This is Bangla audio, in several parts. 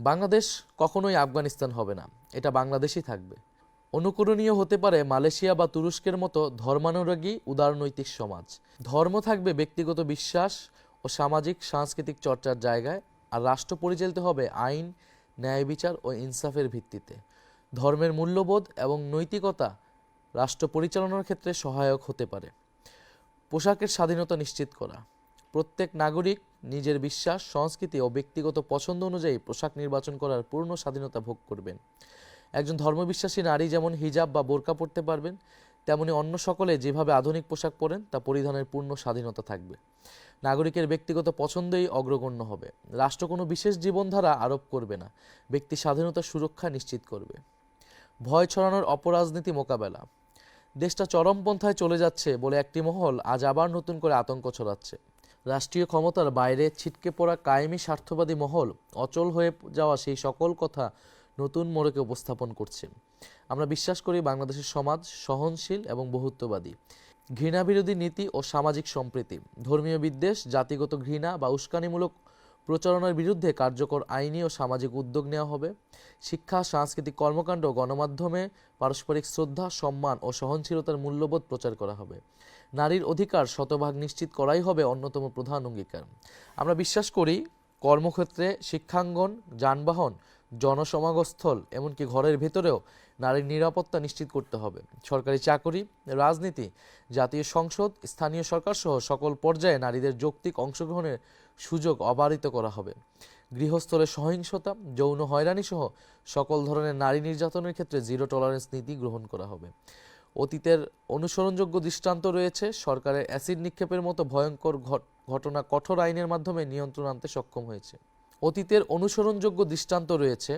বাংলাদেশ কখনোই আফগানিস্তান হবে না, এটা বাংলাদেশই থাকবে। অনুকরণীয় হতে পারে মালয়েশিয়া বা তুরস্কের মতো ধর্মানুরাগী উদারনৈতিক সমাজ। ধর্ম থাকবে ব্যক্তিগত বিশ্বাস ও সামাজিক সাংস্কৃতিক চর্চার জায়গায়, আর রাষ্ট্র পরিচালিত হবে আইন, ন্যায় বিচার ও ইনসাফের ভিত্তিতে। ধর্মের মূল্যবোধ এবং নৈতিকতা রাষ্ট্র পরিচালনার ক্ষেত্রে সহায়ক হতে পারে। পোশাকের স্বাধীনতা নিশ্চিত করা। প্রত্যেক নাগরিক নিজের বিশ্বাস, সংস্কৃতি ও ব্যক্তিগত পছন্দ অনুযায়ী পোশাক নির্বাচন করার পূর্ণ স্বাধীনতা ভোগ করবেন। একজন ধর্মবিশ্বাসী নারী যেমন হিজাব বা বোরকা পরতে পারবেন, তেমনি অন্য সকলে যেভাবে আধুনিক পোশাক পরেন তা পরিধানের পূর্ণ স্বাধীনতা থাকবে। নাগরিকের ব্যক্তিগত পছন্দই অগ্রগণ্য হবে। রাষ্ট্র কোনো বিশেষ জীবনধারা আরোপ করবে না, ব্যক্তি স্বাধীনতার সুরক্ষা নিশ্চিত করবে। ভয় ছড়ানোর অপরাজনীতি মোকাবেলা। দেশটা চরমপন্থায় চলে যাচ্ছে বলে একটি মহল আজ আবার নতুন করে আতঙ্ক ছড়াচ্ছে। রাষ্ট্রীয় ক্ষমতার বাইরে ছিটকে পড়া কায়েমি স্বার্থবাদী মহল অচল হয়ে যাওয়া সেই সকল কথা নতুন মোড়কে উপস্থাপন করছে। আমরা বিশ্বাস করি বাংলাদেশের সমাজ সহনশীল এবং বহুত্ববাদী। ঘৃণাবিরোধী নীতি ও সামাজিক সম্প্রীতি, ধর্মীয় বিদ্বেষ, জাতিগত ঘৃণা বা উস্কানিমূলক প্রচারণার বিরুদ্ধে কার্যকর আইনি ও সামাজিক উদ্যোগ নেওয়া হবে। শিক্ষা, সাংস্কৃতিক কর্মকাণ্ড, গণমাধ্যমে পারস্পরিক শ্রদ্ধা, সম্মান ও সহনশীলতার মূল্যবোধ প্রচার করা হবে। নারীর অধিকার শতভাগ নিশ্চিত করাই হবে অন্যতম প্রধান অঙ্গীকার। আমরা বিশ্বাস করি কর্মক্ষেত্রে, শিক্ষাঙ্গন, যানবাহন, জনসমাগমস্থল, এমনকি ঘরের ভেতরেও নারীর নিরাপত্তা নিশ্চিত করতে হবে। সরকারি চাকরি, রাজনীতি, জাতীয় সংসদ, স্থানীয় সরকার সহ সকল পর্যায়ে নারীদের যৌক্তিক অংশগ্রহণের সুযোগ অবারিত করা হবে। গৃহস্থলে সহিংসতা, যৌন হয়রানি সহ সকল ধরনের নারী নির্যাতনের ক্ষেত্রে জিরো টলারেন্স নীতি গ্রহণ করা হবে। অতীতের অনুসরণযোগ্য দৃষ্টান্ত রয়েছে। সরকারের অ্যাসিড নিক্ষেপের মতো ভয়ঙ্কর ঘটনা কঠোর আইনের মাধ্যমে নিয়ন্ত্রণ আনতে সক্ষম হয়েছে। অতীতের অনুসরণযোগ্য দৃষ্টান্ত রয়েছে।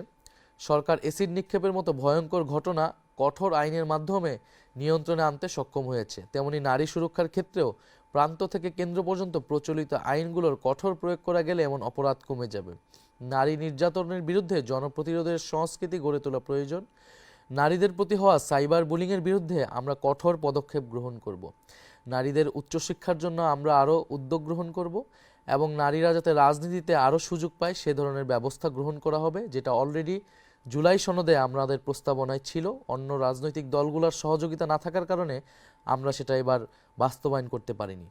সরকার অ্যাসিড নিক্ষেপের মতো ভয়ঙ্কর ঘটনা কঠোর আইনের মাধ্যমে নিয়ন্ত্রণে আনতে সক্ষম হয়েছে। তেমনি নারী সুরক্ষার ক্ষেত্রেও প্রান্ত থেকে কেন্দ্র পর্যন্ত প্রচলিত আইনগুলোর কঠোর প্রয়োগ করা গেলে এমন অপরাধ কমে যাবে। নারী নির্যাতনের বিরুদ্ধে জনপ্রতিরোধের সংস্কৃতি গড়ে তোলা প্রয়োজন। নারীদের প্রতি হওয়া সাইবার বুলিংয়ের বিরুদ্ধে আমরা কঠোর পদক্ষেপ গ্রহণ করব। নারীদের উচ্চশিক্ষার জন্য আমরা আরও উদ্যোগ গ্রহণ করব এবং নারীরা যাতে রাজনীতিতে আরও সুযোগ পায় সে ধরনের ব্যবস্থা গ্রহণ করা হবে, যেটা অলরেডি জুলাই সনদে আমাদের প্রস্তাবনায় ছিল। অন্য রাজনৈতিক দলগুলোর সহযোগিতা না থাকার কারণে আমরা সেটা এবার বাস্তবায়ন করতে পারিনি।